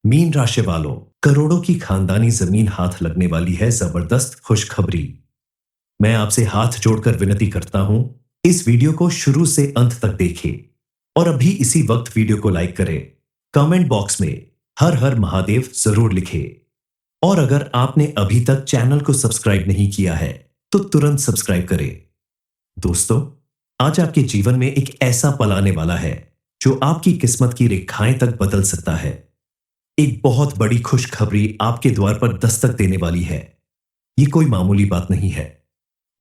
Mean राशि वालों, करोड़ों की खानदानी जमीन हाथ लगने वाली है जबरदस्त खुशखबरी। मैं आपसे हाथ जोड़कर विनती करता हूं, इस वीडियो को शुरू से अंत तक देखें और अभी इसी वक्त वीडियो को लाइक करें। कमेंट बॉक्स में हर हर महादेव जरूर लिखें। और अगर आपने अभी तक चैनल को सब्सक्राइब नहीं किया है तो तुरंत सब्सक्राइब करें। दोस्तों, आज आपके जीवन में एक ऐसा पल आने वाला है जो आपकी किस्मत की रेखाएं तक बदल सकता है। एक बहुत बड़ी खुशखबरी आपके द्वार पर दस्तक देने वाली है। ये कोई मामूली बात नहीं है।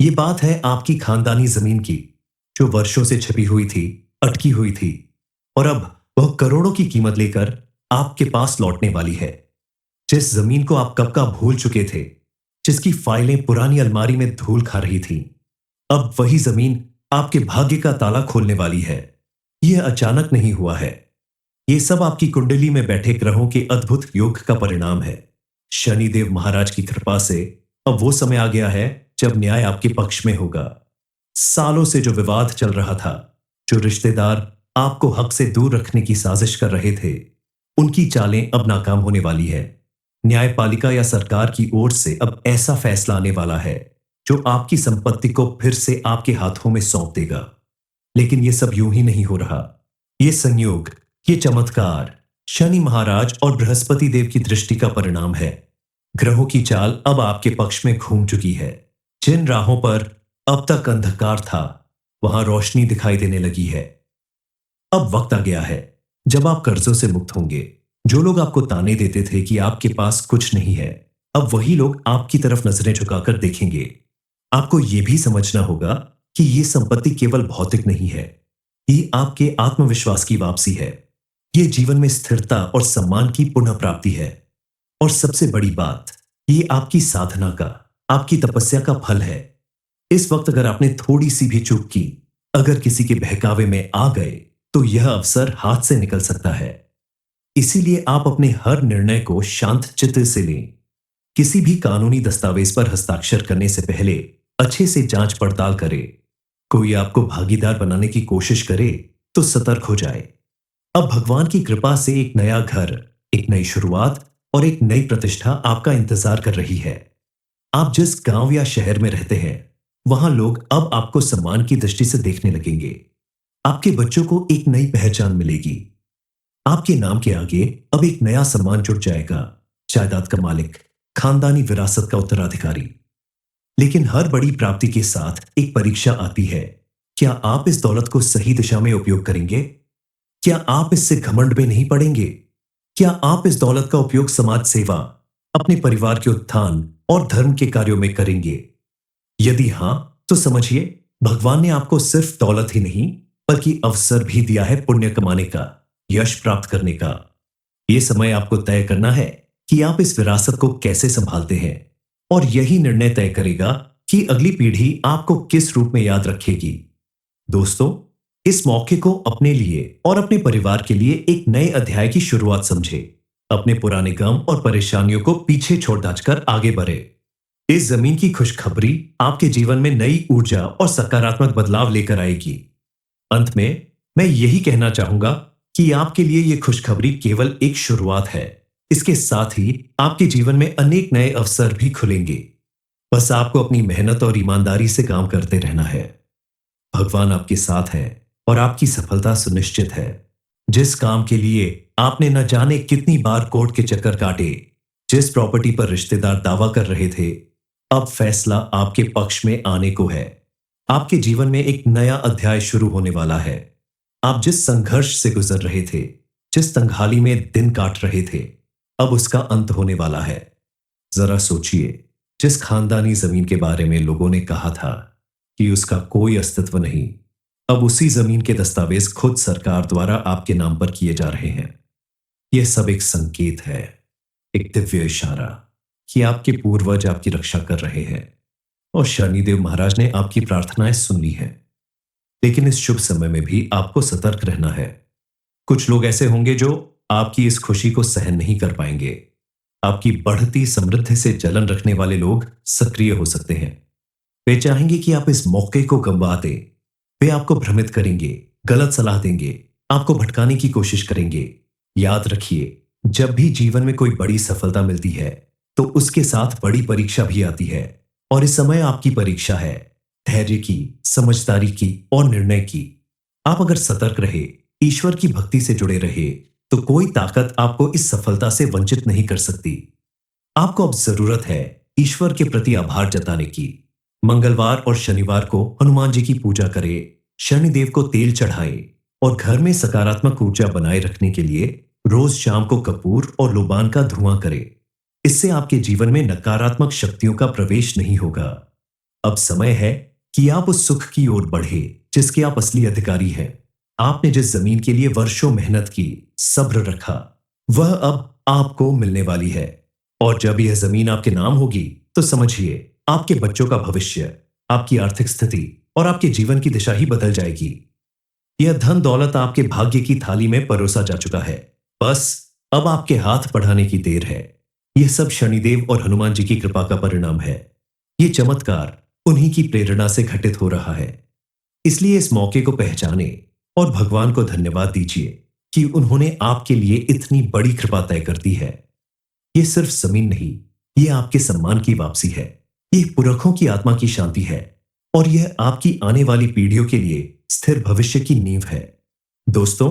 ये बात है आपकी खानदानी जमीन की, जो वर्षों से छिपी हुई थी, अटकी हुई थी, और अब वह करोड़ों की कीमत लेकर आपके पास लौटने वाली है। जिस जमीन को आप कब का भूल चुके थे, जिसकी फाइलें पुरानी अलमारी में धूल खा रही थीं, अब वही जमीन आपके भाग्य का ताला खोलने वाली है। यह अचानक नहीं हुआ है। ये सब आपकी कुंडली में बैठे ग्रहों के अद्भुत योग का परिणाम है। शनिदेव महाराज की कृपा से अब वो समय आ गया है जब न्याय आपके पक्ष में होगा। सालों से जो विवाद चल रहा था, जो रिश्तेदार आपको हक से दूर रखने की साजिश कर रहे थे, उनकी चालें अब नाकाम होने वाली है। न्यायपालिका या सरकार की ओर से अब ऐसा फैसला आने वाला है जो आपकी संपत्ति को फिर से आपके हाथों में सौंप देगा। लेकिन यह सब यूं ही नहीं हो रहा। ये संयोग, ये चमत्कार शनि महाराज और बृहस्पति देव की दृष्टि का परिणाम है। ग्रहों की चाल अब आपके पक्ष में घूम चुकी है। जिन राहों पर अब तक अंधकार था, वहां रोशनी दिखाई देने लगी है। अब वक्त आ गया है जब आप कर्जों से मुक्त होंगे। जो लोग आपको ताने देते थे कि आपके पास कुछ नहीं है, अब वही लोग आपकी तरफ नजरें झुकाकर देखेंगे। आपको यह भी समझना होगा कि यह संपत्ति केवल भौतिक नहीं है, ये आपके आत्मविश्वास की वापसी है। ये जीवन में स्थिरता और सम्मान की पुनः प्राप्ति है। और सबसे बड़ी बात, ये आपकी साधना का, आपकी तपस्या का फल है। इस वक्त अगर आपने थोड़ी सी भी चूक की, अगर किसी के बहकावे में आ गए, तो यह अवसर हाथ से निकल सकता है। इसीलिए आप अपने हर निर्णय को शांत चित्त से लें। किसी भी कानूनी दस्तावेज पर हस्ताक्षर करने से पहले अच्छे से जांच पड़ताल करें। कोई आपको भागीदार बनाने की कोशिश करे तो सतर्क हो जाए। अब भगवान की कृपा से एक नया घर, एक नई शुरुआत और एक नई प्रतिष्ठा आपका इंतजार कर रही है। आप जिस गांव या शहर में रहते हैं, वहां लोग अब आपको सम्मान की दृष्टि से देखने लगेंगे। आपके बच्चों को एक नई पहचान मिलेगी। आपके नाम के आगे अब एक नया सम्मान जुड़ जाएगा। जायदाद का मालिक, खानदानी विरासत का उत्तराधिकारी। लेकिन हर बड़ी प्राप्ति के साथ एक परीक्षा आती है। क्या आप इस दौलत को सही दिशा में उपयोग करेंगे? क्या आप इससे घमंड में नहीं पड़ेंगे? क्या आप इस दौलत का उपयोग समाज सेवा, अपने परिवार के उत्थान और धर्म के कार्यों में करेंगे? यदि हां, तो समझिए, भगवान ने आपको सिर्फ दौलत ही नहीं बल्कि अवसर भी दिया है पुण्य कमाने का, यश प्राप्त करने का। यह समय आपको तय करना है कि आप इस विरासत को कैसे संभालते हैं, और यही निर्णय तय करेगा कि अगली पीढ़ी आपको किस रूप में याद रखेगी। दोस्तों, इस मौके को अपने लिए और अपने परिवार के लिए एक नए अध्याय की शुरुआत समझे। अपने पुराने गम और परेशानियों को पीछे छोड़ दाचकर आगे बढ़े। इस जमीन की खुशखबरी आपके जीवन में नई ऊर्जा और सकारात्मक बदलाव लेकर आएगी। अंत में मैं यही कहना चाहूंगा कि आपके लिए यह खुशखबरी केवल एक शुरुआत है। इसके साथ ही आपके जीवन में अनेक नए अवसर भी खुलेंगे। बस आपको अपनी मेहनत और ईमानदारी से काम करते रहना है। भगवान आपके साथ है और आपकी सफलता सुनिश्चित है। जिस काम के लिए आपने न जाने कितनी बार कोर्ट के चक्कर काटे, जिस प्रॉपर्टी पर रिश्तेदार दावा कर रहे थे, अब फैसला आपके पक्ष में आने को है। आपके जीवन में एक नया अध्याय शुरू होने वाला है। आप जिस संघर्ष से गुजर रहे थे, जिस तंगहाली में दिन काट रहे थे, अब उसका अंत होने वाला है। जरा सोचिए, जिस खानदानी जमीन के बारे में लोगों ने कहा था कि उसका कोई अस्तित्व नहीं, अब उसी जमीन के दस्तावेज खुद सरकार द्वारा आपके नाम पर किए जा रहे हैं। यह सब एक संकेत है, एक दिव्य इशारा कि आपके पूर्वज आपकी रक्षा कर रहे हैं और शनिदेव महाराज ने आपकी प्रार्थनाएं सुन ली हैं। लेकिन इस शुभ समय में भी आपको सतर्क रहना है। कुछ लोग ऐसे होंगे जो आपकी इस खुशी को सहन नहीं कर पाएंगे। आपकी बढ़ती समृद्धि से जलन रखने वाले लोग सक्रिय हो सकते हैं। वे चाहेंगे कि आप इस मौके को गंवा दें। वे आपको भ्रमित करेंगे, गलत सलाह देंगे, आपको भटकाने की कोशिश करेंगे। याद रखिए, जब भी जीवन में कोई बड़ी सफलता मिलती है तो उसके साथ बड़ी परीक्षा भी आती है। और इस समय आपकी परीक्षा है धैर्य की, समझदारी की और निर्णय की। आप अगर सतर्क रहे, ईश्वर की भक्ति से जुड़े रहे, तो कोई ताकत आपको इस सफलता से वंचित नहीं कर सकती। आपको अब जरूरत है ईश्वर के प्रति आभार जताने की। मंगलवार और शनिवार को हनुमान जी की पूजा करें, शनिदेव को तेल चढ़ाएं और घर में सकारात्मक ऊर्जा बनाए रखने के लिए रोज शाम को कपूर और लोबान का धुआं करें। इससे आपके जीवन में नकारात्मक शक्तियों का प्रवेश नहीं होगा। अब समय है कि आप उस सुख की ओर बढ़े जिसके आप असली अधिकारी हैं। आपने जिस जमीन के लिए वर्षों मेहनत की, सब्र रखा, वह अब आपको मिलने वाली है। और जब यह जमीन आपके नाम होगी तो समझिए आपके बच्चों का भविष्य, आपकी आर्थिक स्थिति और आपके जीवन की दिशा ही बदल जाएगी। यह धन दौलत आपके भाग्य की थाली में परोसा जा चुका है। बस अब आपके हाथ बढ़ाने की देर है। यह सब शनिदेव और हनुमान जी की कृपा का परिणाम है। यह चमत्कार उन्हीं की प्रेरणा से घटित हो रहा है। इसलिए इस मौके को पहचाने और भगवान को धन्यवाद दीजिए कि उन्होंने आपके लिए इतनी बड़ी कृपा तय कर दी है। यह सिर्फ जमीन नहीं, यह आपके सम्मान की वापसी है। यह पुरखों की आत्मा की शांति है और यह आपकी आने वाली पीढ़ियों के लिए स्थिर भविष्य की नींव है। दोस्तों,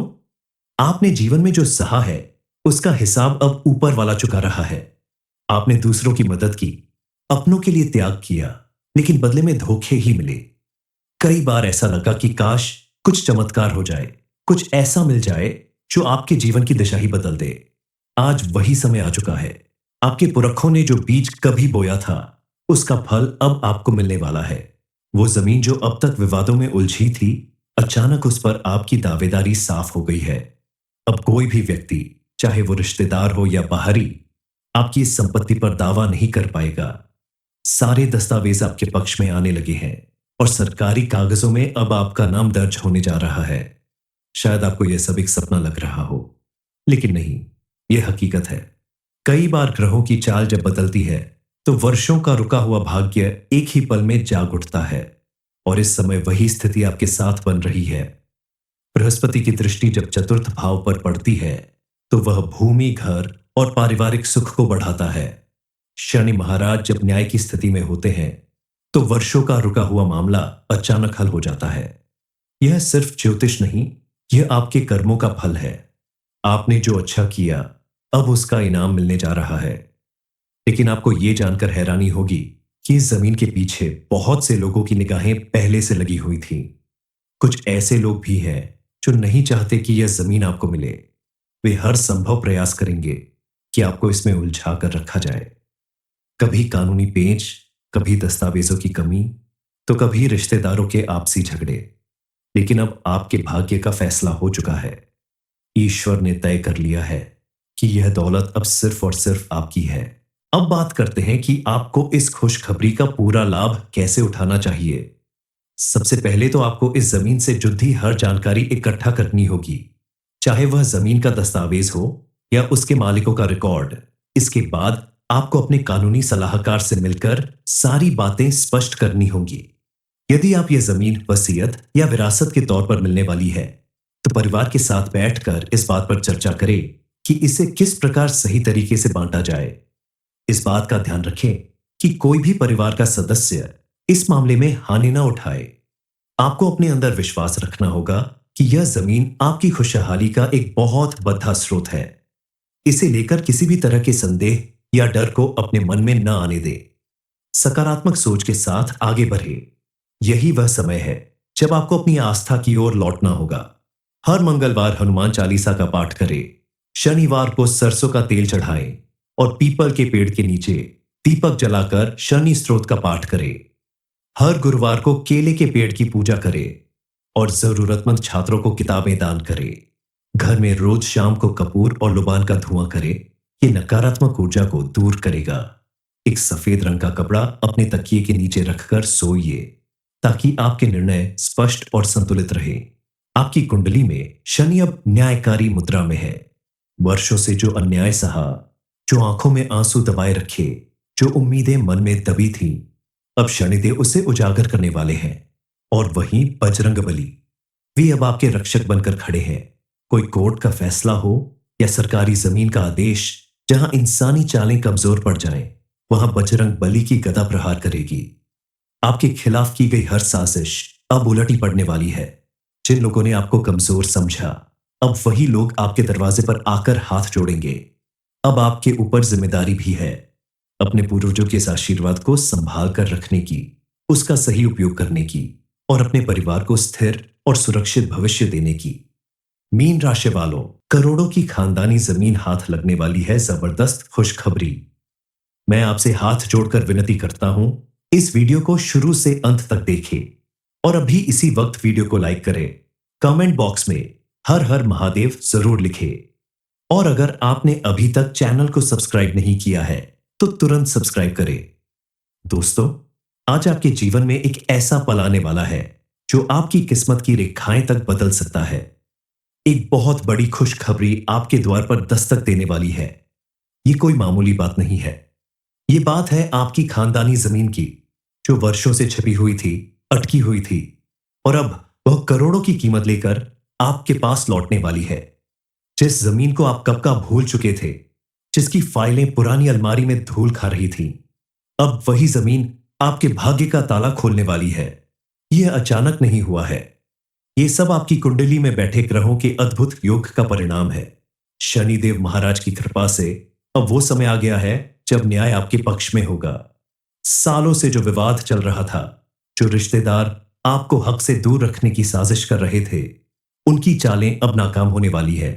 आपने जीवन में जो सहा है उसका हिसाब अब ऊपर वाला चुका रहा है। आपने दूसरों की मदद की, अपनों के लिए त्याग किया, लेकिन बदले में धोखे ही मिले। कई बार ऐसा लगा कि काश कुछ चमत्कार हो जाए, कुछ ऐसा मिल जाए जो आपके जीवन की दिशा ही बदल दे। आज वही समय आ चुका है। आपके पुरखों ने जो बीज कभी बोया था उसका फल अब आपको मिलने वाला है। वो जमीन जो अब तक विवादों में उलझी थी, अचानक उस पर आपकी दावेदारी साफ हो गई है। अब कोई भी व्यक्ति, चाहे वो रिश्तेदार हो या बाहरी, आपकी इस संपत्ति पर दावा नहीं कर पाएगा। सारे दस्तावेज आपके पक्ष में आने लगे हैं और सरकारी कागजों में अब आपका नाम दर्ज होने जा रहा है। शायद आपको यह सब एक सपना लग रहा हो, लेकिन नहीं, यह हकीकत है। कई बार ग्रहों की चाल जब बदलती है तो वर्षों का रुका हुआ भाग्य एक ही पल में जाग उठता है। और इस समय वही स्थिति आपके साथ बन रही है। बृहस्पति की दृष्टि जब चतुर्थ भाव पर पड़ती है तो वह भूमि, घर और पारिवारिक सुख को बढ़ाता है। शनि महाराज जब न्याय की स्थिति में होते हैं तो वर्षों का रुका हुआ मामला अचानक हल हो जाता है। यह सिर्फ ज्योतिष नहीं, यह आपके कर्मों का फल है। आपने जो अच्छा किया, अब उसका इनाम मिलने जा रहा है। लेकिन आपको यह जानकर हैरानी होगी कि इस जमीन के पीछे बहुत से लोगों की निगाहें पहले से लगी हुई थी। कुछ ऐसे लोग भी हैं जो नहीं चाहते कि यह जमीन आपको मिले। वे हर संभव प्रयास करेंगे कि आपको इसमें उलझा कर रखा जाए। कभी कानूनी पेच, कभी दस्तावेजों की कमी, तो कभी रिश्तेदारों के आपसी झगड़े। लेकिन अब आपके भाग्य का फैसला हो चुका है। ईश्वर ने तय कर लिया है कि यह दौलत अब सिर्फ और सिर्फ आपकी है। अब बात करते हैं कि आपको इस खुशखबरी का पूरा लाभ कैसे उठाना चाहिए। सबसे पहले तो आपको इस जमीन से जुड़ी हर जानकारी इकट्ठा करनी होगी, चाहे वह जमीन का दस्तावेज हो या उसके मालिकों का रिकॉर्ड। इसके बाद आपको अपने कानूनी सलाहकार से मिलकर सारी बातें स्पष्ट करनी होंगी। यदि आप यह जमीन वसीयत या विरासत के तौर पर मिलने वाली है तो परिवार के साथ बैठकर इस बात पर चर्चा करें कि इसे किस प्रकार सही तरीके से बांटा जाए। इस बात का ध्यान रखें कि कोई भी परिवार का सदस्य इस मामले में हानि ना उठाए। आपको अपने अंदर विश्वास रखना होगा कि यह जमीन आपकी खुशहाली का एक बहुत बड़ा स्रोत है। इसे लेकर किसी भी तरह के संदेह या डर को अपने मन में न आने दे। सकारात्मक सोच के साथ आगे बढ़े। यही वह समय है जब आपको अपनी आस्था की ओर लौटना होगा। हर मंगलवार हनुमान चालीसा का पाठ करें, शनिवार को सरसों का तेल चढ़ाएं और पीपल के पेड़ के नीचे दीपक जलाकर शनि स्तोत्र का पाठ करें। हर गुरुवार को केले के पेड़ की पूजा करें और जरूरतमंद छात्रों को किताबें दान करें। घर में रोज शाम को कपूर और लुबान का धुआं करें। ये नकारात्मक ऊर्जा को दूर करेगा। एक सफेद रंग का कपड़ा अपने तकिए के नीचे रखकर सोइए ताकि आपके निर्णय स्पष्ट और संतुलित रहे। आपकी कुंडली में शनि अब न्यायकारी मुद्रा में है। वर्षों से जो अन्याय सहा, जो आंखों में आंसू दबाए रखे, जो उम्मीदें मन में दबी थी, अब शनिदेव उसे उजागर करने वाले हैं। और वहीं बजरंग बली, वे अब आपके रक्षक बनकर खड़े हैं। कोई कोर्ट का फैसला हो या सरकारी जमीन का आदेश, जहां इंसानी चालें कमजोर पड़ जाएं, वहां बजरंग बली की गदा प्रहार करेगी। आपके खिलाफ की गई हर साजिश अब उलटी पड़ने वाली है। जिन लोगों ने आपको कमजोर समझा, अब वही लोग आपके दरवाजे पर आकर हाथ जोड़ेंगे। अब आपके ऊपर जिम्मेदारी भी है, अपने पूर्वजों के इस आशीर्वाद को संभाल कर रखने की, उसका सही उपयोग करने की और अपने परिवार को स्थिर और सुरक्षित भविष्य देने की। मीन राशि वालों, करोड़ों की खानदानी जमीन हाथ लगने वाली है जबरदस्त खुशखबरी। मैं आपसे हाथ जोड़कर विनती करता हूं, इस वीडियो को शुरू से अंत तक देखें और अभी इसी वक्त वीडियो को लाइक करें। कमेंट बॉक्स में हर हर महादेव जरूर लिखें। और अगर आपने अभी तक चैनल को सब्सक्राइब नहीं किया है तो तुरंत सब्सक्राइब करें। दोस्तों, आज आपके जीवन में एक ऐसा पल आने वाला है जो आपकी किस्मत की रेखाएं तक बदल सकता है। एक बहुत बड़ी खुशखबरी आपके द्वार पर दस्तक देने वाली है। ये कोई मामूली बात नहीं है। ये बात है आपकी खानदानी जमीन की, जो वर्षों से छिपी हुई थी, अटकी हुई थी और अब वह करोड़ों की कीमत लेकर आपके पास लौटने वाली है। जिस जमीन को आप कब का भूल चुके थे, जिसकी फाइलें पुरानी अलमारी में धूल खा रही थीं, अब वही जमीन आपके भाग्य का ताला खोलने वाली है। यह अचानक नहीं हुआ है। ये सब आपकी कुंडली में बैठे ग्रहों के अद्भुत योग का परिणाम है। शनिदेव महाराज की कृपा से अब वो समय आ गया है जब न्याय आपके पक्ष में होगा। सालों से जो विवाद चल रहा था, जो रिश्तेदार आपको हक से दूर रखने की साजिश कर रहे थे, उनकी चालें अब नाकाम होने वाली है।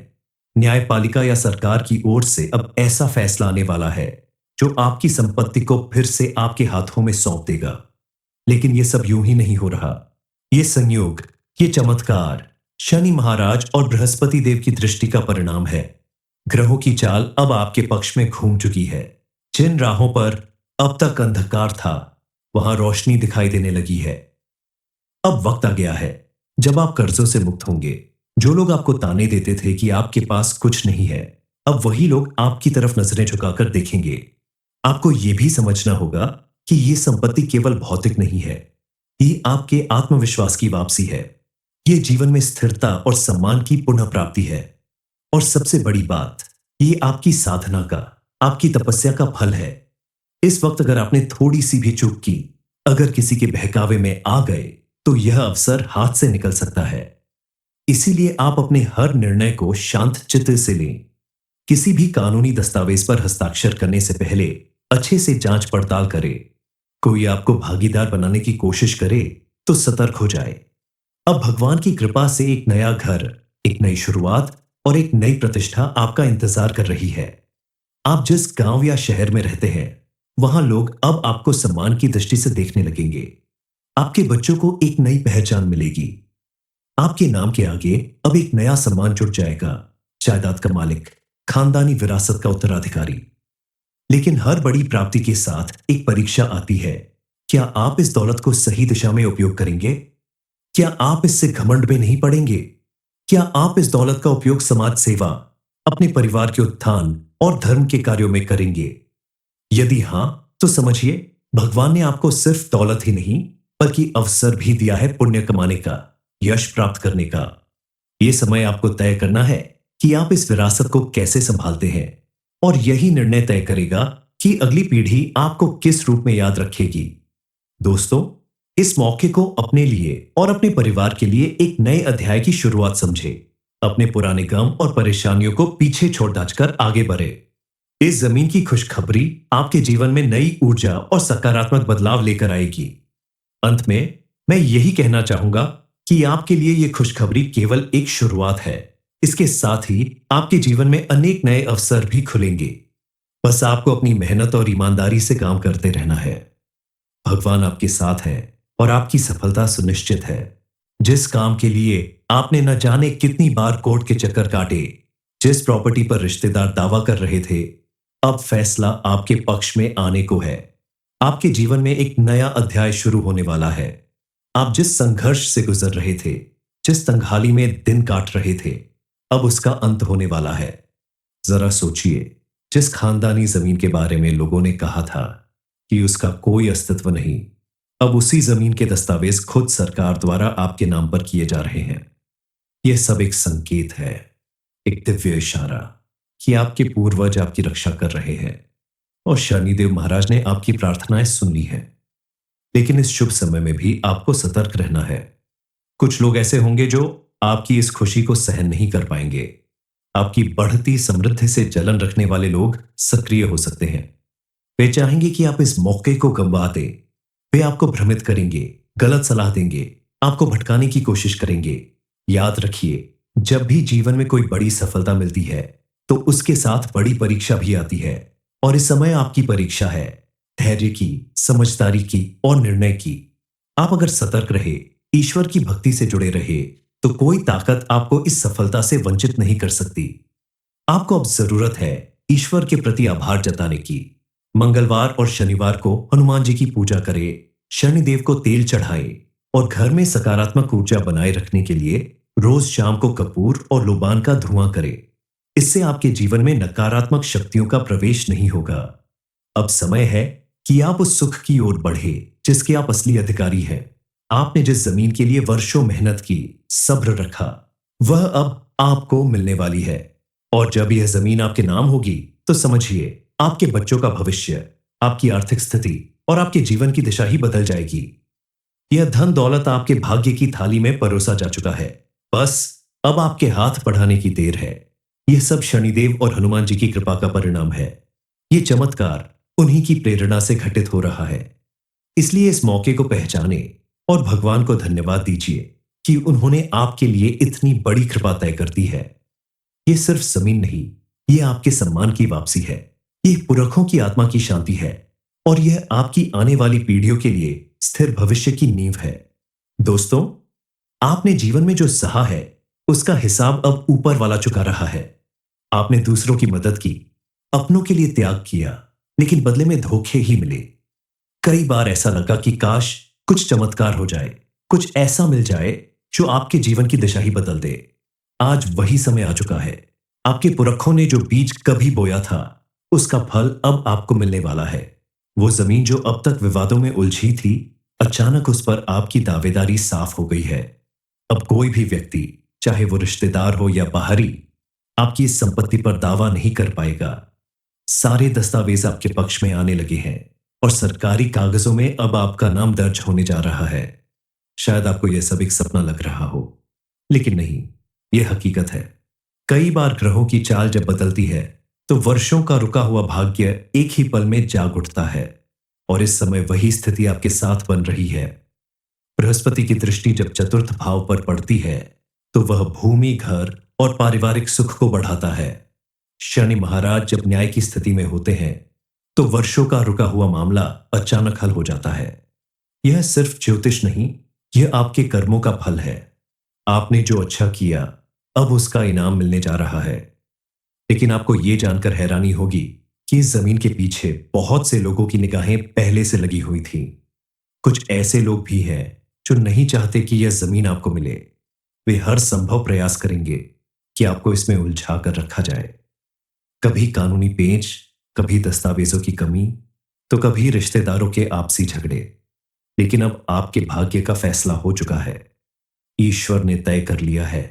न्यायपालिका या सरकार की ओर से अब ऐसा फैसला आने वाला है जो आपकी संपत्ति को फिर से आपके हाथों में सौंप देगा। लेकिन यह सब यूं ही नहीं हो रहा। यह संयोग, ये चमत्कार शनि महाराज और बृहस्पति देव की दृष्टि का परिणाम है। ग्रहों की चाल अब आपके पक्ष में घूम चुकी है। जिन राहों पर अब तक अंधकार था, वहां रोशनी दिखाई देने लगी है। अब वक्त आ गया है जब आप कर्जों से मुक्त होंगे। जो लोग आपको ताने देते थे कि आपके पास कुछ नहीं है, अब वही लोग आपकी तरफ नजरें झुकाकर देखेंगे। आपको यह भी समझना होगा कि यह संपत्ति केवल भौतिक नहीं है, ये आपके आत्मविश्वास की वापसी है। यह जीवन में स्थिरता और सम्मान की पुनः प्राप्ति है। और सबसे बड़ी बात, ये आपकी साधना का, आपकी तपस्या का फल है। इस वक्त अगर आपने थोड़ी सी भी चूक की, अगर किसी के बहकावे में आ गए, तो यह अवसर हाथ से निकल सकता है। इसीलिए आप अपने हर निर्णय को शांत चित्त से लें। किसी भी कानूनी दस्तावेज पर हस्ताक्षर करने से पहले अच्छे से जांच पड़ताल करें। कोई आपको भागीदार बनाने की कोशिश करे तो सतर्क हो जाए। अब भगवान की कृपा से एक नया घर, एक नई शुरुआत और एक नई प्रतिष्ठा आपका इंतजार कर रही है। आप जिस गांव या शहर में रहते हैं, वहां लोग अब आपको सम्मान की दृष्टि से देखने लगेंगे। आपके बच्चों को एक नई पहचान मिलेगी। आपके नाम के आगे अब एक नया सम्मान जुड़ जाएगा। जायदाद का मालिक, खानदानी विरासत का उत्तराधिकारी। लेकिन हर बड़ी प्राप्ति के साथ एक परीक्षा आती है। क्या आप इस दौलत को सही दिशा में उपयोग करेंगे? क्या आप इससे घमंड में नहीं पड़ेंगे? क्या आप इस दौलत का उपयोग समाज सेवा, अपने परिवार के उत्थान और धर्म के कार्यों में करेंगे? यदि हां, तो समझिए भगवान ने आपको सिर्फ दौलत ही नहीं बल्कि अवसर भी दिया है पुण्य कमाने का, यश प्राप्त करने का। यह समय आपको तय करना है कि आप इस विरासत को कैसे संभालते हैं, और यही निर्णय तय करेगा कि अगली पीढ़ी आपको किस रूप में याद रखेगी। दोस्तों, इस मौके को अपने लिए और अपने परिवार के लिए एक नए अध्याय की शुरुआत समझे। अपने पुराने गम और परेशानियों को पीछे छोड़ दाचकर आगे बढ़े। इस जमीन की खुशखबरी आपके जीवन में नई ऊर्जा और सकारात्मक बदलाव लेकर आएगी। अंत में मैं यही कहना चाहूंगा कि आपके लिए यह खुशखबरी केवल एक शुरुआत है। इसके साथ ही आपके जीवन में अनेक नए अवसर भी खुलेंगे। बस आपको अपनी मेहनत और ईमानदारी से काम करते रहना है। भगवान आपके साथ है और आपकी सफलता सुनिश्चित है। जिस काम के लिए आपने न जाने कितनी बार कोर्ट के चक्कर काटे, जिस प्रॉपर्टी पर रिश्तेदार दावा कर रहे थे, अब फैसला आपके पक्ष में आने को है। आपके जीवन में एक नया अध्याय शुरू होने वाला है। आप जिस संघर्ष से गुजर रहे थे, जिस तंगहाली में दिन काट रहे थे, अब उसका अंत होने वाला है। जरा सोचिए, जिस खानदानी जमीन के बारे में लोगों ने कहा था कि उसका कोई अस्तित्व नहीं, अब उसी जमीन के दस्तावेज खुद सरकार द्वारा आपके नाम पर किए जा रहे हैं। यह सब एक संकेत है, एक दिव्य इशारा। कि आपके पूर्वज आपकी रक्षा कर रहे हैं और शनिदेव महाराज ने आपकी प्रार्थनाएं सुन ली हैं। लेकिन इस शुभ समय में भी आपको सतर्क रहना है। कुछ लोग ऐसे होंगे जो आपकी इस खुशी को सहन नहीं कर पाएंगे। आपकी बढ़ती समृद्धि से जलन रखने वाले लोग सक्रिय हो सकते हैं। वे चाहेंगे कि आप इस मौके को गंवा दें। वे आपको भ्रमित करेंगे, गलत सलाह देंगे, आपको भटकाने की कोशिश करेंगे। याद रखिए, जब भी जीवन में कोई बड़ी सफलता मिलती है तो उसके साथ बड़ी परीक्षा भी आती है। और इस समय आपकी परीक्षा है धैर्य की, समझदारी की और निर्णय की। आप अगर सतर्क रहे, ईश्वर की भक्ति से जुड़े रहे, तो कोई ताकत आपको इस सफलता से वंचित नहीं कर सकती। आपको अब जरूरत है ईश्वर के प्रति आभार जताने की। मंगलवार और शनिवार को हनुमान जी की पूजा करें, शनिदेव को तेल चढ़ाएं और घर में सकारात्मक ऊर्जा बनाए रखने के लिए रोज शाम को कपूर और लोबान का धुआं करें। इससे आपके जीवन में नकारात्मक शक्तियों का प्रवेश नहीं होगा। अब समय है कि आप उस सुख की ओर बढ़े जिसके आप असली अधिकारी हैं। आपने जिस जमीन के लिए वर्षों मेहनत की, सब्र रखा, वह अब आपको मिलने वाली है। और जब यह जमीन आपके नाम होगी तो समझिए, आपके बच्चों का भविष्य, आपकी आर्थिक स्थिति और आपके जीवन की दिशा ही बदल जाएगी। यह धन दौलत आपके भाग्य की थाली में परोसा जा चुका है। बस अब आपके हाथ बढ़ाने की देर है। यह सब शनिदेव और हनुमान जी की कृपा का परिणाम है। यह चमत्कार उन्हीं की प्रेरणा से घटित हो रहा है। इसलिए इस मौके को पहचाने और भगवान को धन्यवाद दीजिए कि उन्होंने आपके लिए इतनी बड़ी कृपा तय कर दी है। यह सिर्फ जमीन नहीं, यह आपके सम्मान की वापसी है। यह पुरखों की आत्मा की शांति है और यह आपकी आने वाली पीढ़ियों के लिए स्थिर भविष्य की नींव है। दोस्तों, आपने जीवन में जो सहा है उसका हिसाब अब ऊपर वाला चुका रहा है। आपने दूसरों की मदद की, अपनों के लिए त्याग किया, लेकिन बदले में धोखे ही मिले। कई बार ऐसा लगा कि काश कुछ चमत्कार हो जाए, कुछ ऐसा मिल जाए जो आपके जीवन की दिशा ही बदल दे। आज वही समय आ चुका है। आपके पुरखों ने जो बीज कभी बोया था उसका फल अब आपको मिलने वाला है। वो जमीन जो अब तक विवादों में उलझी थी, अचानक उस पर आपकी दावेदारी साफ हो गई है। अब कोई भी व्यक्ति, चाहे वो रिश्तेदार हो या बाहरी, आपकी इस संपत्ति पर दावा नहीं कर पाएगा। सारे दस्तावेज आपके पक्ष में आने लगे हैं और सरकारी कागजों में अब आपका नाम दर्ज होने जा रहा है। शायद आपको यह सब एक सपना लग रहा हो, लेकिन नहीं, यह हकीकत है। कई बार ग्रहों की चाल जब बदलती है तो वर्षों का रुका हुआ भाग्य एक ही पल में जाग उठता है। और इस समय वही स्थिति आपके साथ बन रही है। बृहस्पति की दृष्टि जब चतुर्थ भाव पर पड़ती है तो वह भूमि, घर और पारिवारिक सुख को बढ़ाता है। शनि महाराज जब न्याय की स्थिति में होते हैं तो वर्षों का रुका हुआ मामला अचानक हल हो जाता है। यह सिर्फ ज्योतिष नहीं, यह आपके कर्मों का फल है। आपने जो अच्छा किया, अब उसका इनाम मिलने जा रहा है। लेकिन आपको यह जानकर हैरानी होगी कि इस जमीन के पीछे बहुत से लोगों की निगाहें पहले से लगी हुई थी। कुछ ऐसे लोग भी हैं जो नहीं चाहते कि यह जमीन आपको मिले। वे हर संभव प्रयास करेंगे कि आपको इसमें उलझा कर रखा जाए। कभी कानूनी पेच, कभी दस्तावेजों की कमी, तो कभी रिश्तेदारों के आपसी झगड़े। लेकिन अब आपके भाग्य का फैसला हो चुका है। ईश्वर ने तय कर लिया है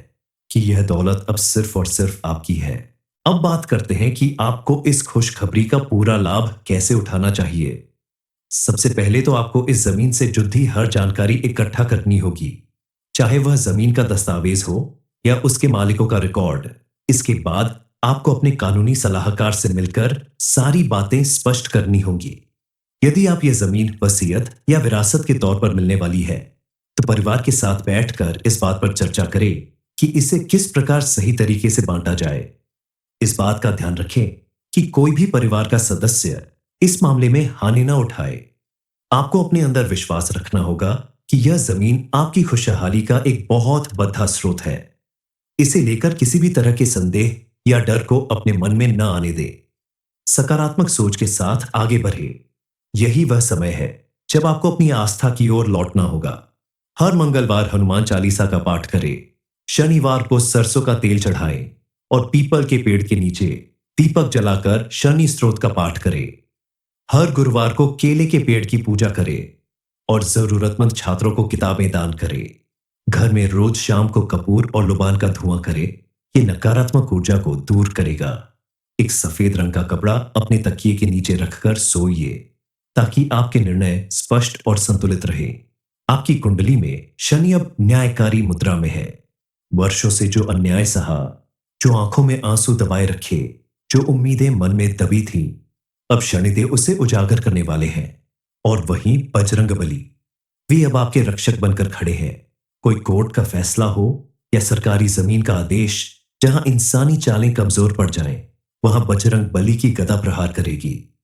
कि यह दौलत अब सिर्फ और सिर्फ आपकी है। अब बात करते हैं कि आपको इस खुशखबरी का पूरा लाभ कैसे उठाना चाहिए। सबसे पहले तो आपको इस जमीन से जुड़ी हर जानकारी इकट्ठा करनी होगी, चाहे वह जमीन का दस्तावेज हो या उसके मालिकों का रिकॉर्ड। इसके बाद आपको अपने कानूनी सलाहकार से मिलकर सारी बातें स्पष्ट करनी होंगी। यदि आप यह जमीन वसीयत या विरासत के तौर पर मिलने वाली है तो परिवार के साथ बैठकर इस बात पर चर्चा करें कि इसे किस प्रकार सही तरीके से बांटा जाए। इस बात का ध्यान रखें कि कोई भी परिवार का सदस्य इस मामले में हानि ना उठाए। आपको अपने अंदर विश्वास रखना होगा कि यह जमीन आपकी खुशहाली का एक बहुत बड़ा स्रोत है। इसे लेकर किसी भी तरह के संदेह या डर को अपने मन में न आने दे। सकारात्मक सोच के साथ आगे बढ़े। यही वह समय है जब आपको अपनी आस्था की ओर लौटना होगा। हर मंगलवार हनुमान चालीसा का पाठ करें, शनिवार को सरसों का तेल चढ़ाएं और पीपल के पेड़ के नीचे दीपक जलाकर शनि स्तोत्र का पाठ करें। हर गुरुवार को केले के पेड़ की पूजा करें और जरूरतमंद छात्रों को किताबें दान करें। घर में रोज शाम को कपूर और लुबान का धुआं करें। ये नकारात्मक ऊर्जा को दूर करेगा। एक सफेद रंग का कपड़ा अपने तकिए के नीचे रखकर सोइए, ताकि आपके निर्णय स्पष्ट और संतुलित रहे। आपकी कुंडली में शनि अब न्यायकारी मुद्रा में है। वर्षों से जो अन्याय सहा, जो आंखों में आंसू दबाए रखे, जो उम्मीदें मन में दबी थी, अब शनिदेव उसे उजागर करने वाले हैं। और वहीं बजरंग बली, वे अब आपके रक्षक बनकर खड़े हैं। कोई कोर्ट का फैसला हो या सरकारी जमीन का आदेश, जहां इंसानी चालें कमजोर पड़ जाएं, वहां बजरंग बली की गदा प्रहार करेगी।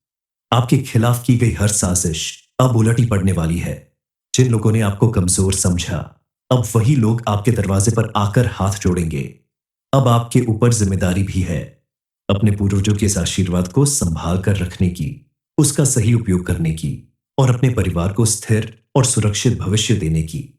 आपके खिलाफ की गई हर साजिश अब उलटी पड़ने वाली है। जिन लोगों ने आपको कमजोर समझा, अब वही लोग आपके दरवाजे पर आकर हाथ जोड़ेंगे। अब आपके ऊपर जिम्मेदारी भी है, अपने पूर्वजों के इस आशीर्वाद को संभाल कर रखने की, उसका सही उपयोग करने की और अपने परिवार को स्थिर और सुरक्षित भविष्य देने की।